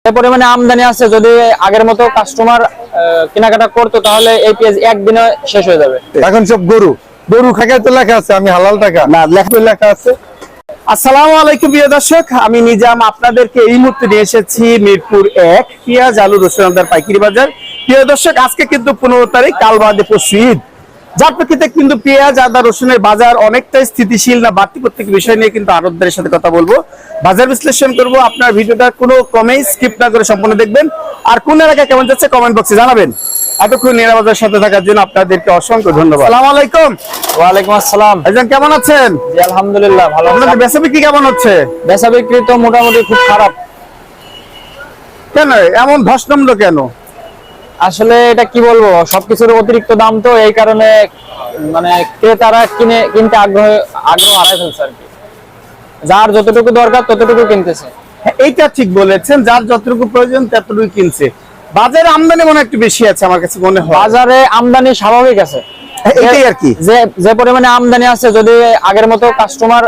যে পরিমাণে আমদানি আছে, যদি আগের মতো কাস্টমার কেনাকাটা করতো তাহলে এই পেঁয়াজ একদিনে শেষ হয়ে যাবে। এখন সব গরু খাকায় তো লেখা আছে আমি হালাল টাকা না, লেখা আছে। আসসালামু আলাইকুম প্রিয় দর্শক, আমি নিজাম আপনাদেরকে এই মুহূর্তে নিয়ে এসেছি মিরপুর 1 পেঁয়াজ আলু রসুন আদার পাইকারি বাজার। প্রিয় দর্শক, আজকে কিন্তু 15 তারিখ, কাল বাদে পরশু ঈদ, যার প্রেক্ষিতে কিন্তু পেঁয়াজ আদা রসুনের বাজার অনেকটাই স্থিতিশীল না বাড়তি প্রত্যেক বিষয় নিয়ে কিন্তু আড়তদারের সাথে কথা বলবো, বাজার বিশ্লেষণ করব। আপনার ভিডিওটা কোনো ক্রমেই স্কিপ না করে সম্পূর্ণ দেখবেন, আর কোন এলাকা কেমন যাচ্ছে কমেন্ট বক্সে জানাবেন। এতক্ষণ নিরাপদের সাথে থাকার জন্য আপনাদেরকে অসংখ্য ধন্যবাদ। আসসালামু আলাইকুম। ওয়ালাইকুম আসসালাম। ভাইজান কেমন আছেন? জি আলহামদুলিল্লাহ ভালো। আপনাদের বেচা বিক্রি কেমন হচ্ছে? বেচা বিক্রি তো মোটামুটি খুব খারাপ। কেন এমন ধস নামলো কেন? আসলে এটা কি বলবো, সবকিছুর অতিরিক্ত দাম তো, এই কারণে মানে ক্রেতারা কিনতে আগ্রহ হারাই ফেলছে আর কি। যার যতটুকু দরকার ততটুকু কিনতেছে। এইটা ঠিক বলেছেন, যার যতটুকু প্রয়োজন ততটুকু কিনছে। বাজারে আমদানি মনে একটু বেশি আছে আমার কাছে মনে হয়। বাজারে আমদানি স্বাভাবিক আছে, এটাই আর কি। যে পরিমাণে আমদানি আছে, যদি আগের মতো কাস্টমার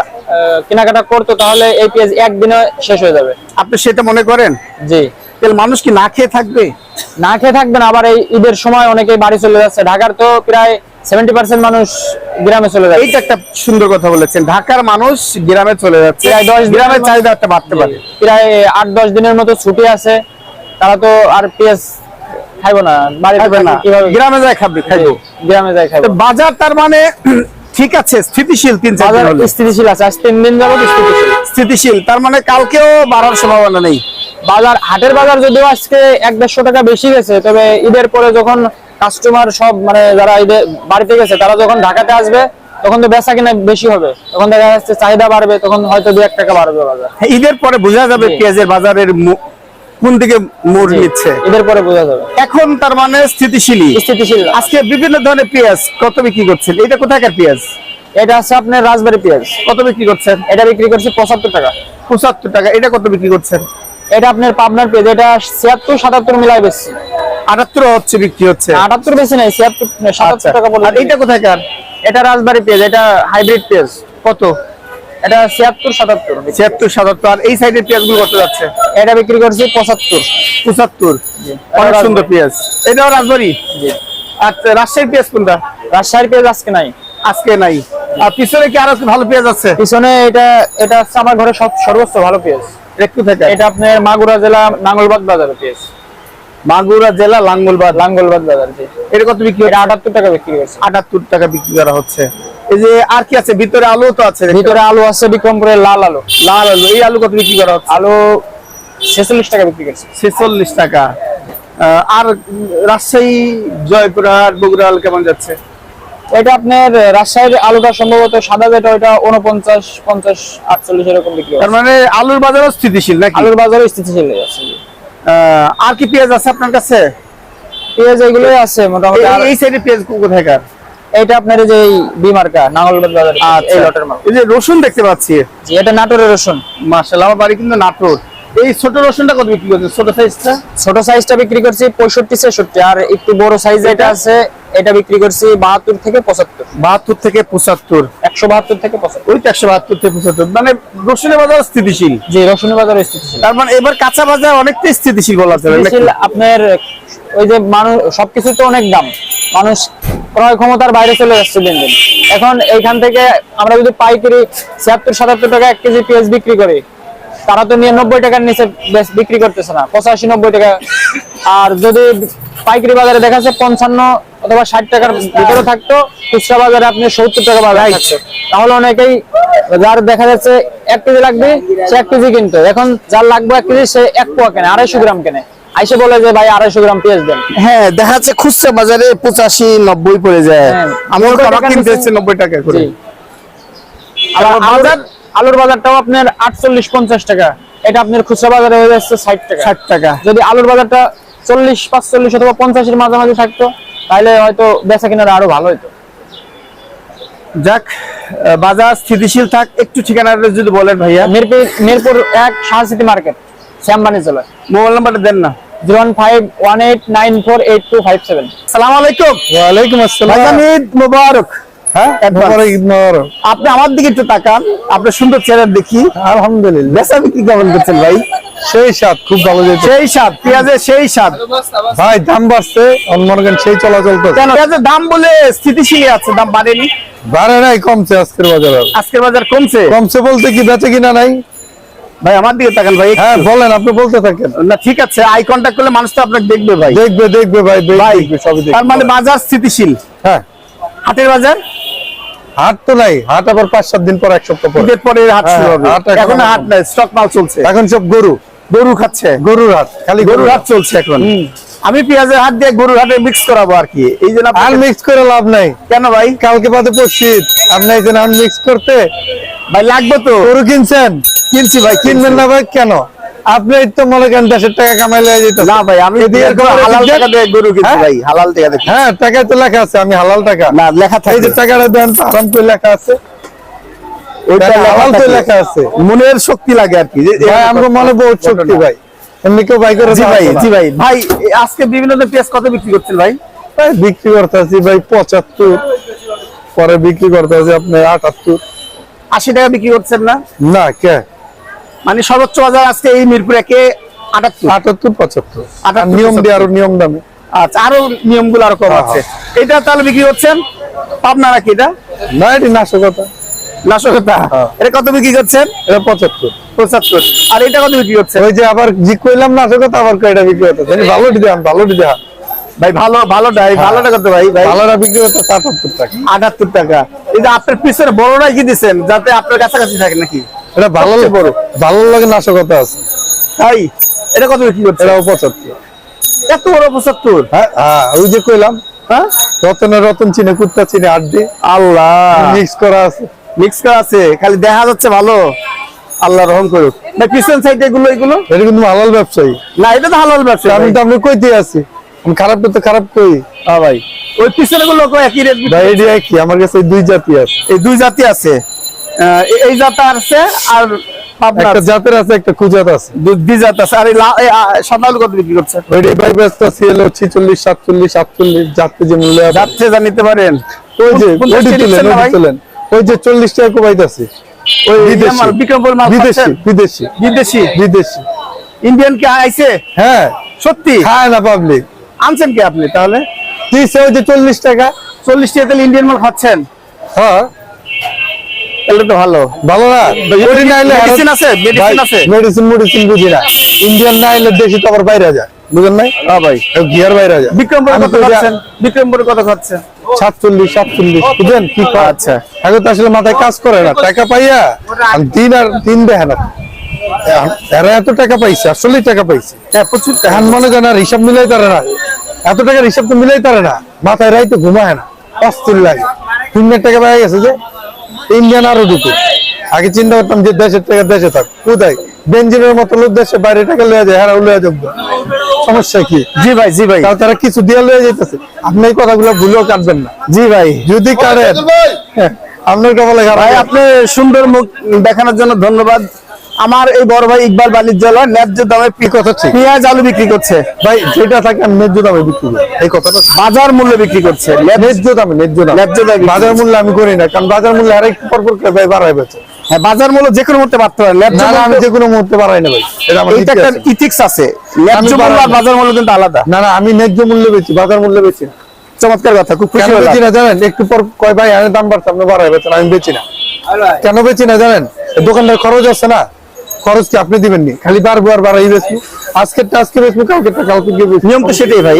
কেনাকাটা করতো তাহলে এই পেঁয়াজ একদিনে শেষ হয়ে যাবে। আপনি সেটা মনে করেন? জি। তাহলে মানুষ কি না খেয়ে থাকবে? না খেয়ে থাকবেন, আবার এই ঈদের সময় অনেকেই বাড়ি চলে যাচ্ছে। ঢাকার তো প্রায় 70% মানুষ গ্রামে চলে যাচ্ছে। এইটা একটা সুন্দর কথা বলেছেন, ঢাকার মানুষ গ্রামে চলে যাচ্ছে। প্রায় 10 গ্রামের চাহিদা একটা বাড়তে পারে। প্রায় 8-10 দিনের মতো ছুটি আছে, তারা তো আর পেঁয়াজ খাইবো না, বাড়িতে না, কিভাবে গ্রামে যায় খাইবো। গ্রামে যায় খাইবো। বাজার তার মানে ঠিক আছে, স্থিতিশীল। 3-4 দিন হলো স্থিতিশীল আছে, আজ 3 দিন যাবত স্থিতিশীল, তার মানে কালকেও বাড়ার সম্ভাবনা নেই। বাজার, হাটের বাজার যদিও আজকে 100-150 টাকা বেশি গেছে, তবে ঈদের পরে যখন কাস্টমার সব মানে যারা ঈদের বাড়িতে গেছে তারা যখন ঢাকাতে আসবে তখন তো বেচা কিনা বেশি হবে, তখন দেখা যাচ্ছে চাহিদা বাড়বে, তখন হয়তো 2-1 টাকা বাড়বে বাজার। ঈদের পরে বোঝা যাবে পেঁয়াজের বাজারের কোন দিকে মোড় নিচ্ছে, ঈদের পরে বোঝা যাবে। এখন তার মানে স্থিতিশীল। আজকে বিভিন্ন ধরনের পেঁয়াজ কত বিক্রি করছেন? এটা কোথাকার পেঁয়াজ? এটা আছে আপনার রাজবাড়ী পেঁয়াজ। কত বিক্রি করছেন? এটা বিক্রি করছে 75 টাকা। 75 টাকা। এটা কত বিক্রি করছেন? এটা আপনার পাবনার পেঁয়াজ, এটা 76-77 মিলাই বেশি। 78 হচ্ছে বিক্রি হচ্ছে। 78 বেশি নাই, 77 টাকা বলে। আর এটা কোথাকার? এটা রাজবাড়ী পেঁয়াজ, এটা হাইব্রিড পেঁয়াজ। কত? এটা 76-77। 76-77। আর এই সাইডের পেঁয়াজগুলো কত যাচ্ছে? এটা বিক্রি করছি 75। 75। অনেক সুন্দর পেঁয়াজ। এটাও রাজবাড়ী। জি। আচ্ছা, রাজশাহীর পেঁয়াজ কোনটা? রাজশাহীর পেঁয়াজ আজকে নাই। আজকে নাই। আর পিছনে কি আরো ভালো পেঁয়াজ আছে? পিছনে এটা হচ্ছে আমার ঘরে সর্বোচ্চ ভালো পেঁয়াজ। একটু থেকে এটা আপনার মাগুরা জেলা নাঙ্গলবাদ বাজারে পেঁয়াজ। মাগুরা জেলা লাঙ্গলবাদ বাজার। জি। এটা কত বিক্রি? এটা 78 টাকা বিক্রি করছে। 78 টাকা বিক্রি করা হচ্ছে। এই যে আর কি আছে? ভিতরে আলু তো আছে। ভিতরে আলু আছে বিক্রমপুরের লাল আলু। এই আলু কত বিক্রি করা হচ্ছে? আলু 46 টাকা বিক্রি করছে। 46 টাকা। আর রাজশাহী, জয়পুরহাট, বগুড়া আলু কেমন যাচ্ছে? এটা আপনার রাজশাহীর আলুটা সম্ভবত সাদা যেটা, ওটা 49, 50, 48 এরকম বিক্রি হয়। তার মানে আলুর বাজারও স্থিতিশীল নাকি? আলুর বাজারও স্থিতিশীল হয়ে যাচ্ছে। আর কি পেঁয়াজ আছে আপনার কাছে? পেঁয়াজ এগুলোই আছে মোটামুটি। এই সাইডে পেঁয়াজ কোথাকার? এটা আপনার যে বিমার্কা নাঙ্গলবাদ বাজার, এই লটের মাল। এই যে রসুন দেখতে পাচ্ছি। জি, এটা নাটোরের রসুন। মাশাআল্লাহ, আমার বাড়ি কিন্তু নাটোর। এই ছোট রসুনটা কত বিক্রি করছে? ছোট সাইজটা বিক্রি করছি 65-66। আর একটু বড় সাইজ যেটা আছে এটা বিক্রি করছি 72 থেকে 75। 72 থেকে 75। 172 থেকে 75। ওই 172 থেকে 75। মানে রসুনের বাজার স্থিতিশীল। জি, রসুনের বাজার স্থিতিশীল। তার মানে এবার কাঁচা বাজার অনেকটাই স্থিতিশীল বলা যাবে। আপনার ওই যে মানুষ সবকিছু তো অনেক দাম, মানুষ ক্রয় ক্ষমতার বাইরে চলে যাচ্ছে দিন দিন। এখন এইখান থেকে আমরা যদি পাইকারি 76-77 টাকা 1 কেজি পেঁয়াজ বিক্রি করি, তারা তো নিয়ে 90 টাকার নিচে বিক্রি করতেছে না, 85-90 টাকা। আর যদি পাইকারি বাজারে দেখা যাচ্ছে 55 অথবা 60 টাকার ভিতরে থাকতো, খুচরা বাজারে আপনি 70 টাকা বাজার থাকতো, তাহলে অনেকেই যার দেখা যাচ্ছে 1 কেজি লাগবে সে 1 কেজি কিনতো। এখন যার লাগবে 1 কেজি সে 1 পোয়া কেনে, 250 গ্রাম কেনে, আইসে বলে যে ভাই 250 গ্রাম পেঁয়াজ দেন। হ্যাঁ, দেখা যাচ্ছে খুচরা বাজারে 85-90 পড়ে যায়। আমার কাবাব কিনতে হচ্ছে 90 টাকা করে। আবার আলুর বাজারটাও আপনার 48-50 টাকা, এটা আপনার খুচরা বাজারে হয়ে যাচ্ছে 60 টাকা। যদি আলুর বাজারটা 40-45 অথবা 50 এর মাঝামাঝি থাকতো তাহলে হয়তো বেচা কেনাটা আরো ভালো হতো। যাক, বাজার স্থিতিশীল থাক। একটু ঠিকানাটা যদি বলেন ভাইয়া। মিরপুর 1 শাহ সিটি মার্কেট, শ্যামবানি জেলা। মোবাইল নাম্বারটা দেন না। 01518948257। আসসালামু আলাইকুম। ওয়ালাইকুম আসসালাম। ভাইজান ঈদ মোবারক। হ্যাঁ Advance। ঈদ মোবারক। আপনি আমার দিকে একটু তাকান, আপনার সুন্দর চেহারা দেখি। আলহামদুলিল্লাহ বেচা বিক্রি কেমন করছেন ভাই? সেই স্বাদ, খুব ভালো যেত সেই স্বাদ, পেঁয়াজের সেই স্বাদ। ভাই। দাম বাড়ছে, মনে করেন সেই চলাচল তো কেন পেঁয়াজের দাম বলে স্থিতিশীল আছে, দাম বাড়েনি? বাড়ে নাই, কমছে আজকের বাজার। আজকের বাজার কমছে? কমছে বলতে কি বেচে কিনা নাই? ভাই আমার দিকে তাকান ভাই। হ্যাঁ বলেন, আপনি বলতে থাকেন। না ঠিক আছে, আই কন্টাক্ট করলে মানুষ তো আপনাকে দেখবে ভাই। দেখবে ভাই, ভাই দেখবে, সবই দেখবে। তার মানে বাজার স্থিতিশীল। হ্যাঁ, হাটের বাজার হাট তো নাই, হাট আবার 5-7 দিন পর, এক সপ্তাহ পর। ঈদের পরে হাট শুরু হবে। হাট এখন এখন হাট নাই, স্টক মাল চলছে। এখন সব গরু, গরু খাচ্ছে, গরুর হাট, খালি গরুর হাট চলছে এখন। আমি পেঁয়াজের হাট দিয়ে গরুর হাটে মিক্স করাবো আর কি, এই জন্য আর আপনাকে- মিক্স করে লাভ নাই। কেন ভাই? কালকে বাদে পড়ছি, আপনি এখানে আন মিক্স করতে ভাই লাগবে তো। গরু কিনছেন, কিনছি ভাই, কিনবেন না ভাই? কেন? আপনি তো মনে করেন 10 টাকা কামাইলে যেতে না ভাই, আমি এদিকে একদম করে হালাল দিচ্ছেন? টাকা দিয়ে গরু কিনছি হ্যাঁ? ভাই, হালাল টাকা দিয়ে। হ্যাঁ, টাকায় তো লেখা আছে আমি হালাল টাকা। না লেখা এই যে থাকে, টাকাটা দেন, আরাম করে লেখা আছে, ওইটা টাকা হালাল তো থাকে। লেখা আছে। মনের শক্তি লাগে আর কি। ভাই আমরা মনে বহুত শক্তি ভাই, এমনি কেউ বাই করে জি ভাই, দেওয়া জি না। ভাই। ভাই আজকে বিভিন্ন ধরনের পেঁয়াজ কত বিক্রি করছেন ভাই? ভাই বিক্রি করতে আছি ভাই 75, পরে বিক্রি করতে আছি আপনার 78। 80 টাকা বিক্রি করছেন না? না কে, মানে সর্বোচ্চ বাজার আজকে এই মিরপুর একে 78। 78 75। আর 78, নিয়ম দিয়ে আরো নিয়ম দামে। আচ্ছা, আরো নিয়মগুলো আরো কম হ্যাঁ, আছে। এটা তাহলে বিক্রি করছেন পাবনা নাকি? এটা না এটি নাশকতা, নাশকতা। হ্যাঁ। এটা কত বিক্রি করছেন? এটা 75। 75। আর এটা কত বিক্রি করছেন? ওই যে আবার জি কইলাম নাশকতা, আবার কয়টা বিক্রি করতে ভালোটি দেন, ভালোটি দেন। ভাই ভালোটা কত ভাই? ভাই ভালোটা বিক্রি করতে 77 টাকা। 78 টাকা। এই যে আপনার পিছনে বড়টাই কি দিচ্ছেন যাতে আপনার কাছাকাছি থাকে নাকি? এটা ভালো সবচেয়ে বড়। ভালো লাগে, নাশকতা আছে। ভাই এটা কত বিক্রি করছেন? এটাও 75। এত বড় 75? হ্যাঁ হ্যাঁ, ওই যে কইলাম হ্যাঁ, রতনের রতন চিনে, কুত্তা চিনে, আড্ডি আল্লাহ মিক্স করা আছে। মিক্স করা আছে, খালি দেখা যাচ্ছে ভালো। আল্লাহ রহম করুক। ভাই পিছন সাইডে এগুলো এটা কিন্তু হালাল ব্যবসায়ী। না, এটা তো হালাল ব্যবসা। আমি তো আপনি কইতে আছি, আমি খারাপটা তো খারাপ কই। হ্যাঁ ভাই, ওই পিছনে গুলো একই রেট। ভাই এডিয়া কি, আমার কাছে এই দুই জাতি আছে। এই দুই জাতি আছে, এই জাত আছে আর পাবনা একটা আছে। জাতের আছে, একটা কুজাত আছে। দুই জাত আছে। আর এই সাদা আলু কত বিক্রি করছে? ওইটা ভাই ব্যস্ত আছে হলো 46 47 48 জাতে যে মূল্য আছে। যাচ্ছে যা নিতে পারেন। ওই যে কোন ওইটি দেশে তুলেন, নিচ্ছেন না ওইটি ভাই? তুলেন। ওই যে 40 টাকা কমাইতাছে। ওই বিদেশি। মাল, বিক্রমপুর মাল বিদেশি খাচ্ছেন? বিদেশি বিদেশি বিদেশি। ইন্ডিয়ান কি আইছে? হ্যাঁ, সত্যি খায় না পাবলিক। আনছেন কি আপনি তাহলে? দিছে ওই যে 40 টাকা। 40 টাকা তাহলে ইন্ডিয়ান মাল খাচ্ছেন? হ্যাঁ, তাহলে তো ভালো। ভালো না? ওইটি না হলে মেডিসিন আছে, মেডিসিন আছে। মেডিসিন বুঝি না। ইন্ডিয়ান না হলে দেশি তো আবার বাইরে যায়, বুঝেন নাই? হ্যাঁ ভাই। গিয়ার বাইরে যায়। বিক্রমপুরে আমি কত তো ওই যে খাচ্ছেন? বিক্রমপুরে কত খাচ্ছেন? 47 47 বুঝেন কি কয়? আচ্ছা। আগে তো আসলে মাথায় কাজ করে না, টাকা পাইয়া আর দিন দেখে না। এরা এত টাকা পাইছে, আসলে টাকা পাইছে। হ্যাঁ, প্রচুর টাকা। এখন মনে করেন আর হিসাব মিলাই তারে না, এত টাকার হিসাব তো মিলাই তারে না, মাথায় রাইতে ঘুমায় না, অস্থির লাগে। 3 লাখ টাকা পাই গেছে যে ইন্ডিয়ান আরো ঢুকে। আগে চিন্তা করতাম যে দেশের টাকা দেশে থাক, কোথায় বেঞ্জিনের মতো লোক দেশে বাইরে টাকা লয়ে যায়, হারা লয়ে যোগ্য। সমস্যা কি? জি ভাই, জি ভাই, তাও তারা কিছু দিয়ে লয়ে যেতেছে। আপনি এই কথাগুলো ভুলেও কাটবেন না। জি ভাই। যদি কাটেন আপনার কপালে খারাপ। ভাই আপনি সুন্দর মুখ দেখানোর জন্য ধন্যবাদ। আমার এই বড় ভাই ইকবাল বাণিজ্যালয় ন্যায্য দামে কথা ঠিক। পেঁয়াজ আলু বিক্রি করছে। ভাই যেটা থাকে আমি ন্যায্য দামে বিক্রি করি, এই কথাটা বাজার মূল্য বিক্রি করছে। ন্যায্য দামে, ন্যায্য দাম। ন্যায্য দামে বিক্রি বাজার মূল্য আমি করি না, কারণ বাজার মূল্য আর একটু পর ভাই বাড়াই বেচে। হ্যাঁ, বাজার মূল্য যে কোনো মুহূর্তে বাড়তে পারে। ন্যায্য না না, আমি মূল্য- যে কোনো মুহূর্তে বাড়াই না ভাই, এটা আমার এইটা নীতি একটা আছে। ইথিক্স আছে। ন্যায্য মূল্য বাড়াই আর না। বাজার মূল্য কিন্তু আলাদা। না না, আমি ন্যায্য মূল্য বেচি, বাজার মূল্য বেচি না। চমৎকার কথা, খুব খুশি কেন হলাম। বেচি না জানেন? একটু পর কয় ভাই আমি দাম বাড়ছে, আপনি বাড়াই বেচেন, আমি বেচি না। কেন বেচি না জানেন? এই দোকানদার খরচ আছে না, খরচ কি আপনি দিবেন নি? খালি বারবো আর বাড়াই বেচবো, আজকেরটা আজকে বেচবো, কালকেরটা কালকে গিয়ে বেচবো। নিয়ম তো সেটাই ভাই।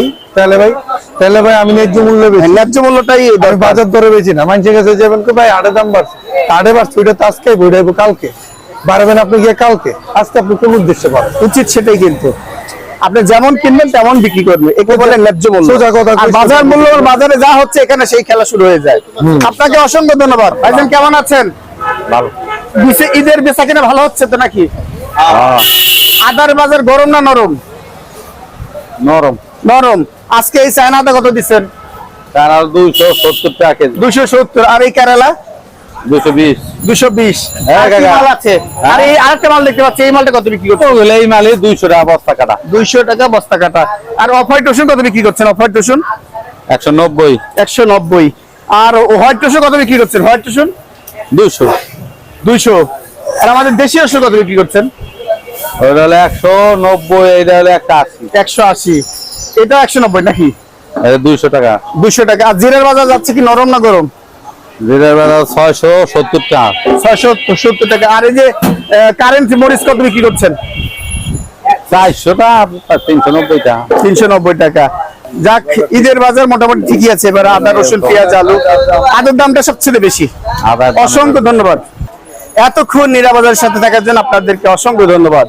তাহলে ভাই আমি ন্যায্য মূল্য বেচি। ন্যায্য মূল্যটাই আমি দরকার। বাজার দরে বেচি না। মানুষের কাছে যাবেন কি ভাই আড়ে দাম বাড়ছে, আড়ে বাড়ছে, ওইটা তো আজকে বইটাইবো কালকে, বাড়বেন আপনি গিয়ে কালকে, আজকে আপনি কোন উদ্দেশ্যে পাবেন? উচিত সেটাই, কিন্তু আপনি যেমন কিনবেন তেমন বিক্রি করবেন, একে বলে ন্যায্য মূল্য। সোজা কথা আর কইছি। বাজার মূল্য আর বাজারে যা হচ্ছে এখানে সেই খেলা শুরু হয়ে যায়। আপনাকে অসংখ্য ধন্যবাদ। ভাইজান কেমন আছেন? ভালো। ঈদের বেচা কিনা ভালো হচ্ছে তো নাকি? আদার বাজার গরম না নরম? নরম। নরম। আজকে এই চায়না আদা কত দিচ্ছেন? তার 270 টাকা কেজি। 270। আর এই কেরালা 220। 220। হ্যাঁ, আর কি কাকা। মাল আছে? আর এই আরেকটা মাল দেখতে পাচ্ছি, এই মালটা কত বিক্রি করছেন? ওগুলো এই মালে 200 টাকা বস্তা কাটা। 200 টাকা বস্তা কাটা। আর অফ হোয়াইট রসুন কত বিক্রি করছেন? অফ হোয়াইট রসুন 190। 190। আর হোয়াইট রসুন কত বিক্রি করছেন? হোয়াইট রসুন 200, 200। আর আমাদের দেশি রসুন কত বিক্রি করছেন? ওটা হলো 190, এটা হলো 180, 180। এটা 190 নাকি? এটা 200 টাকা। 200 টাকা। আর জিরার বাজার যাচ্ছে কি নরম না গরম? জিরার বাজার 670 টাকা। 670 টাকা। আর এই যে কারেন্ট মরিচ কত বিক্রি করছেন? 400 টাকা, 390 টাকা। 390 টাকা। যাক, ঈদের বাজার মোটামুটি ঠিকই আছে। এবার আদা, রসুন, পেঁয়াজ, আলু, আলুর দামটা সবচেয়ে বেশি। আবার অসংখ্য ধন্যবাদ। এতক্ষণ নিরাপদের সাথে থাকার জন্য আপনাদেরকে অসংখ্য ধন্যবাদ।